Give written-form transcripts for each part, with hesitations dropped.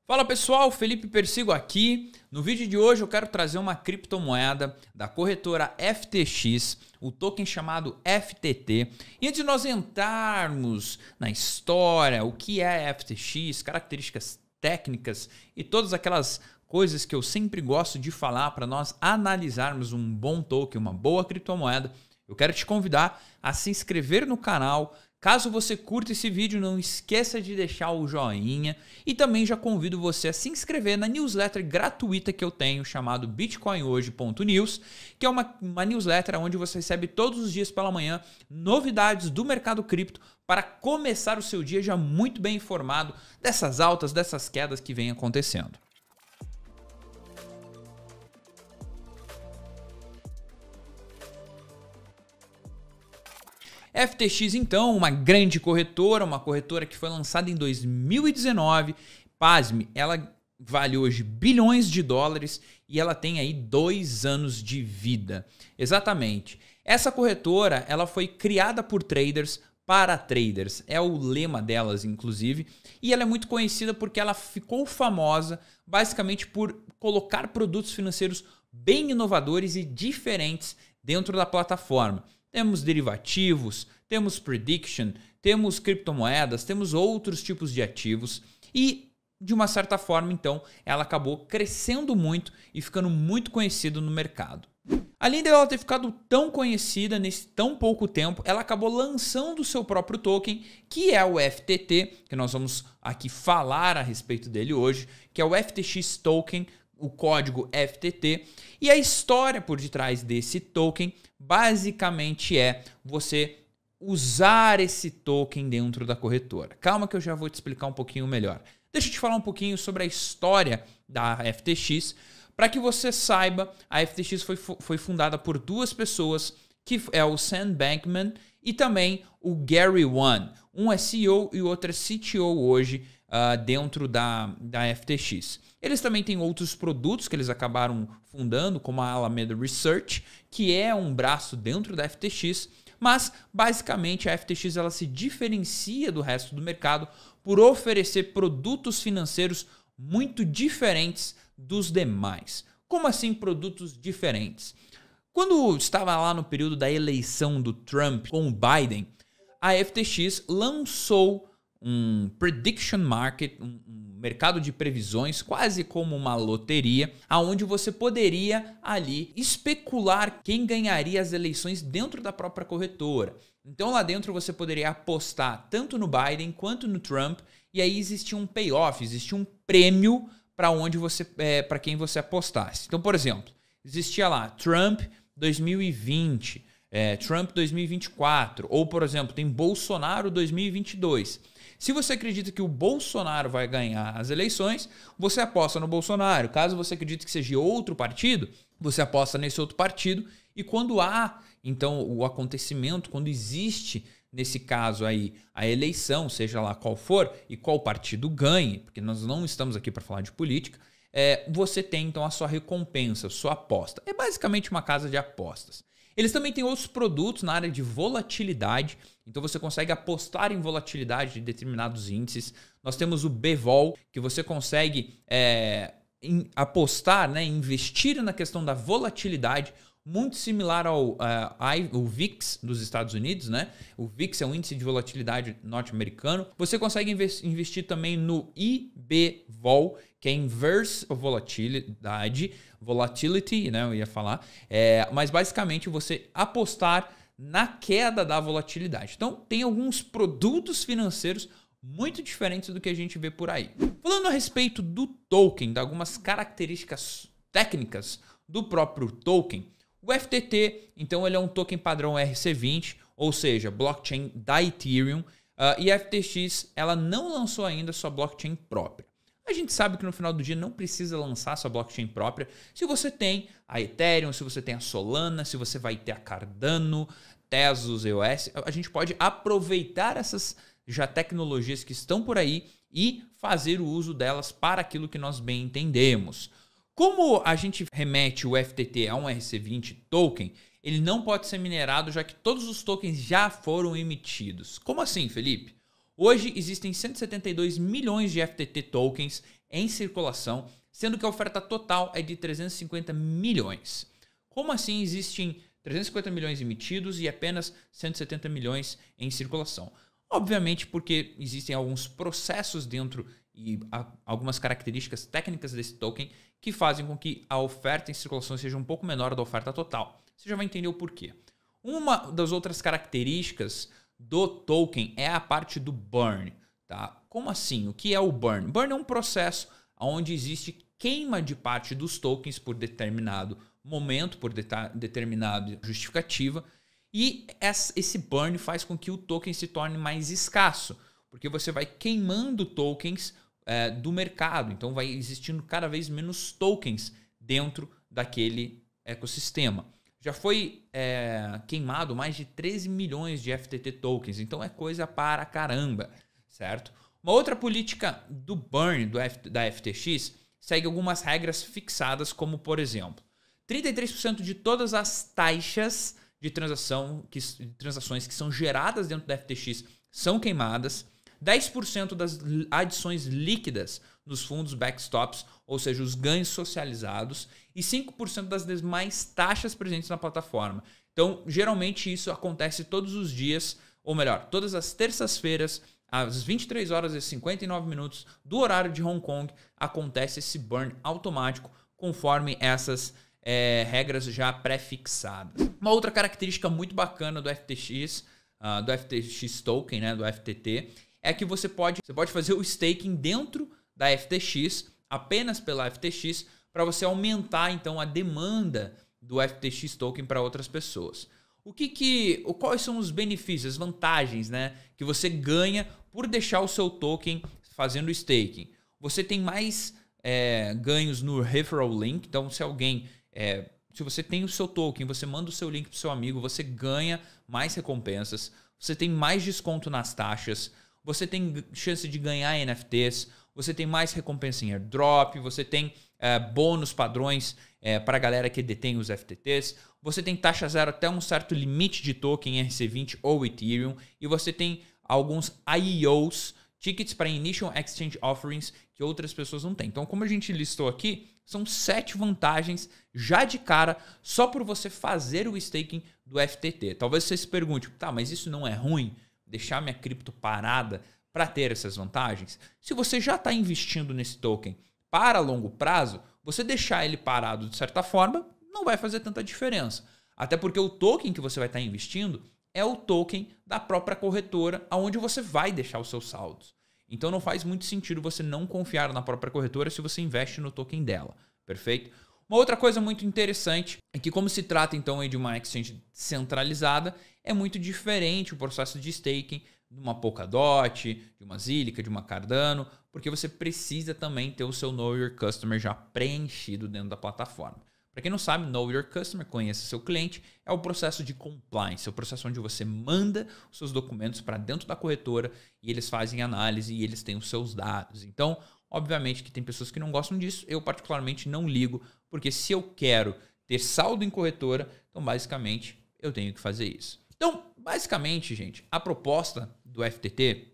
Fala pessoal, Felipe Persigo aqui. No vídeo de hoje eu quero trazer uma criptomoeda da corretora FTX, o token chamado FTT. E antes de nós entrarmos na história, o que é FTX, características técnicas e todas aquelas coisas que eu sempre gosto de falar para nós analisarmos um bom token, uma boa criptomoeda, eu quero te convidar a se inscrever no canal. Caso você curta esse vídeo, não esqueça de deixar o joinha e também já convido você a se inscrever na newsletter gratuita que eu tenho chamado bitcoinhoje.news, que é uma newsletter onde você recebe todos os dias pela manhã novidades do mercado cripto para começar o seu dia já muito bem informado dessas altas, dessas quedas que vem acontecendo. FTX, então, uma grande corretora, uma corretora que foi lançada em 2019. Pasme, ela vale hoje bilhões de dólares e ela tem aí 2 anos de vida. Exatamente. Essa corretora, ela foi criada por traders para traders. É o lema delas, inclusive. E ela é muito conhecida porque ela ficou famosa basicamente por colocar produtos financeiros bem inovadores e diferentes dentro da plataforma. Temos derivativos, temos prediction, temos criptomoedas, temos outros tipos de ativos e, de uma certa forma, então, ela acabou crescendo muito e ficando muito conhecida no mercado. Além dela ter ficado tão conhecida nesse tão pouco tempo, ela acabou lançando o seu próprio token, que é o FTT, que nós vamos aqui falar a respeito dele hoje, que é o FTX Token, o código FTT. E a história por detrás desse token basicamente é você usar esse token dentro da corretora. Calma que eu já vou te explicar um pouquinho melhor. Deixa eu te falar um pouquinho sobre a história da FTX. Para que você saiba, a FTX foi fundada por 2 pessoas, que é o Sam Bankman e também o Gary Wan. Um é CEO e o outro é CTO hoje dentro da FTX. Eles também têm outros produtos que eles acabaram fundando, como a Alameda Research, que é um braço dentro da FTX, mas basicamente a FTX ela se diferencia do resto do mercado por oferecer produtos financeiros muito diferentes dos demais. Como assim produtos diferentes? Quando estava lá no período da eleição do Trump com o Biden, a FTX lançou um prediction market, um mercado de previsões, quase como uma loteria, aonde você poderia ali especular quem ganharia as eleições dentro da própria corretora. Então lá dentro você poderia apostar tanto no Biden quanto no Trump, e aí existia um payoff, existia um prêmio para quem você apostasse. Então, por exemplo, existia lá Trump 2020, Trump 2024, ou por exemplo, tem Bolsonaro 2022. Se você acredita que o Bolsonaro vai ganhar as eleições, você aposta no Bolsonaro. Caso você acredite que seja outro partido, você aposta nesse outro partido. E quando há, então, o acontecimento, quando existe, nesse caso aí, a eleição, seja lá qual for, e qual partido ganhe, porque nós não estamos aqui para falar de política, você tem, então, a sua recompensa, a sua aposta. É basicamente uma casa de apostas. Eles também têm outros produtos na área de volatilidade, então você consegue apostar em volatilidade de determinados índices. Nós temos o BVOL, que você consegue apostar, investir na questão da volatilidade, muito similar ao o VIX dos Estados Unidos, né? O VIX é um índice de volatilidade norte-americano. Você consegue investir também no IBVOL, que é Inverse Volatility, né? Eu ia falar. Mas basicamente você apostar na queda da volatilidade. Então tem alguns produtos financeiros muito diferentes do que a gente vê por aí. Falando a respeito do token, de algumas características técnicas do próprio token, o FTT, então, ele é um token padrão ERC20, ou seja, blockchain da Ethereum, e a FTX ela não lançou ainda sua blockchain própria. A gente sabe que no final do dia não precisa lançar sua blockchain própria se você tem a Ethereum, se você tem a Solana, se você vai ter a Cardano, Tezos, EOS. A gente pode aproveitar essas já tecnologias que estão por aí e fazer o uso delas para aquilo que nós bem entendemos. Como a gente remete o FTT a um ERC20 token, ele não pode ser minerado já que todos os tokens já foram emitidos. Como assim, Felipe? Hoje existem 172 milhões de FTT tokens em circulação, sendo que a oferta total é de 350 milhões. Como assim existem 350 milhões emitidos e apenas 170 milhões em circulação? Obviamente porque existem alguns processos dentro e algumas características técnicas desse token que fazem com que a oferta em circulação seja um pouco menor da oferta total. Você já vai entender o porquê. Uma das outras características do token é a parte do burn. Tá? Como assim? O que é o burn? Burn é um processo onde existe queima de parte dos tokens por determinado momento, por determinada justificativa, e esse burn faz com que o token se torne mais escasso, porque você vai queimando tokens do mercado, então vai existindo cada vez menos tokens dentro daquele ecossistema. Já foi queimado mais de 13 milhões de FTT tokens, então é coisa para caramba, certo? Uma outra política do burn da FTX segue algumas regras fixadas, como por exemplo, 33% de todas as taxas de transações que são geradas dentro da FTX são queimadas, 10% das adições líquidas nos fundos backstops, ou seja, os ganhos socializados, e 5% das demais taxas presentes na plataforma. Então, geralmente isso acontece todos os dias, ou melhor, todas as terças-feiras, às 23 horas e 59 minutos do horário de Hong Kong, acontece esse burn automático conforme essas regras já pré-fixadas. Uma outra característica muito bacana do FTX Token, né, do FTT, é que você pode fazer o staking dentro da FTX, apenas pela FTX, para você aumentar então a demanda do FTX Token para outras pessoas. Quais são os benefícios, as vantagens, né, que você ganha por deixar o seu token fazendo staking? Você tem mais ganhos no referral link, então se você tem o seu token, você manda o seu link para o seu amigo, você ganha mais recompensas, você tem mais desconto nas taxas, você tem chance de ganhar NFTs, você tem mais recompensa em airdrop, você tem bônus padrões para a galera que detém os FTTs, você tem taxa zero até um certo limite de token RC20 ou Ethereum, e você tem alguns IEOs, tickets para Initial Exchange Offerings, que outras pessoas não têm. Então, como a gente listou aqui, são 7 vantagens já de cara só por você fazer o staking do FTT. Talvez você se pergunte, tá, mas isso não é ruim? Deixar minha cripto parada para ter essas vantagens? Se você já está investindo nesse token para longo prazo, você deixar ele parado de certa forma não vai fazer tanta diferença. Até porque o token que você vai estar investindo é o token da própria corretora onde você vai deixar os seus saldos. Então não faz muito sentido você não confiar na própria corretora se você investe no token dela, perfeito? Uma outra coisa muito interessante é que, como se trata então de uma exchange centralizada, é muito diferente o processo de staking de uma Polkadot, de uma Zilliqa, de uma Cardano, porque você precisa também ter o seu Know Your Customer já preenchido dentro da plataforma. Para quem não sabe, Know Your Customer, conheça seu cliente, é o processo de compliance, é o processo onde você manda os seus documentos para dentro da corretora e eles fazem análise e eles têm os seus dados. Então, obviamente que tem pessoas que não gostam disso, eu particularmente não ligo, porque se eu quero ter saldo em corretora, então basicamente eu tenho que fazer isso. Então, basicamente, gente, a proposta do FTT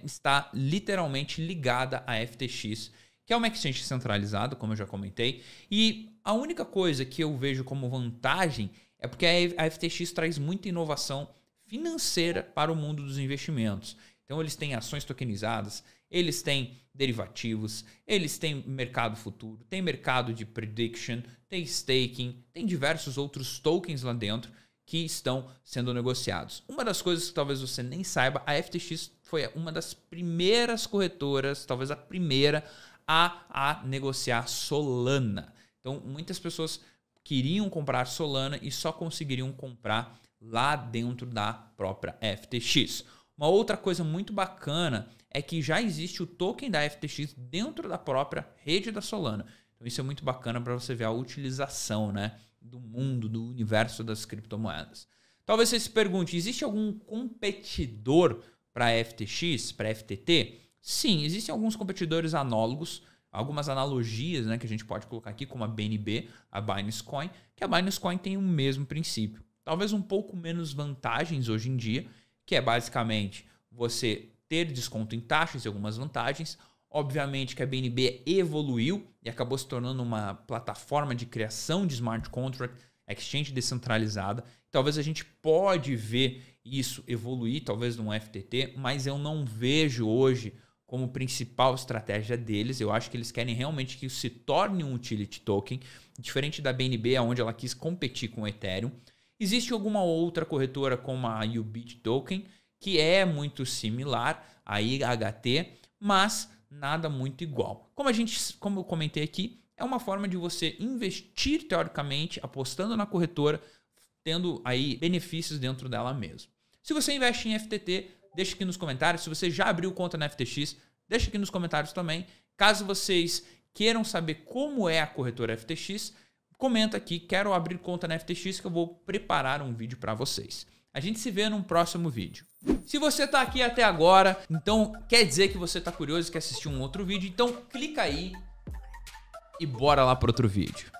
está literalmente ligada à FTX, que é uma exchange centralizada, como eu já comentei, e a única coisa que eu vejo como vantagem é porque a FTX traz muita inovação financeira para o mundo dos investimentos. Então eles têm ações tokenizadas, eles têm derivativos, eles têm mercado futuro, tem mercado de prediction, tem staking, tem diversos outros tokens lá dentro que estão sendo negociados. Uma das coisas que talvez você nem saiba, a FTX foi uma das primeiras corretoras, talvez a primeira, a negociar Solana. Então, muitas pessoas queriam comprar Solana e só conseguiriam comprar lá dentro da própria FTX. Uma outra coisa muito bacana é que já existe o token da FTX dentro da própria rede da Solana. Então, isso é muito bacana para você ver a utilização, né, do mundo, do universo das criptomoedas. Talvez você se pergunte, existe algum competidor para a FTX, para a FTT? Sim, existem alguns competidores análogos, algumas analogias, né, que a gente pode colocar aqui, como a BNB, a Binance Coin, que a Binance Coin tem o mesmo princípio. Talvez um pouco menos vantagens hoje em dia, que é basicamente você ter desconto em taxas e algumas vantagens. Obviamente que a BNB evoluiu e acabou se tornando uma plataforma de criação de smart contract, exchange descentralizada. Talvez a gente pode ver isso evoluir, talvez num FTT, mas eu não vejo hoje como principal estratégia deles. Eu acho que eles querem realmente que isso se torne um utility token, diferente da BNB, onde ela quis competir com o Ethereum. Existe alguma outra corretora como a UBIT Token, que é muito similar à IHT, mas nada muito igual. Como eu comentei aqui, é uma forma de você investir teoricamente, apostando na corretora, tendo aí benefícios dentro dela mesmo. Se você investe em FTT, deixa aqui nos comentários. Se você já abriu conta na FTX, deixa aqui nos comentários também. Caso vocês queiram saber como é a corretora FTX, comenta aqui, quero abrir conta na FTX, que eu vou preparar um vídeo para vocês. A gente se vê num próximo vídeo. Se você está aqui até agora, então quer dizer que você está curioso e quer assistir um outro vídeo, então clica aí e bora lá para outro vídeo.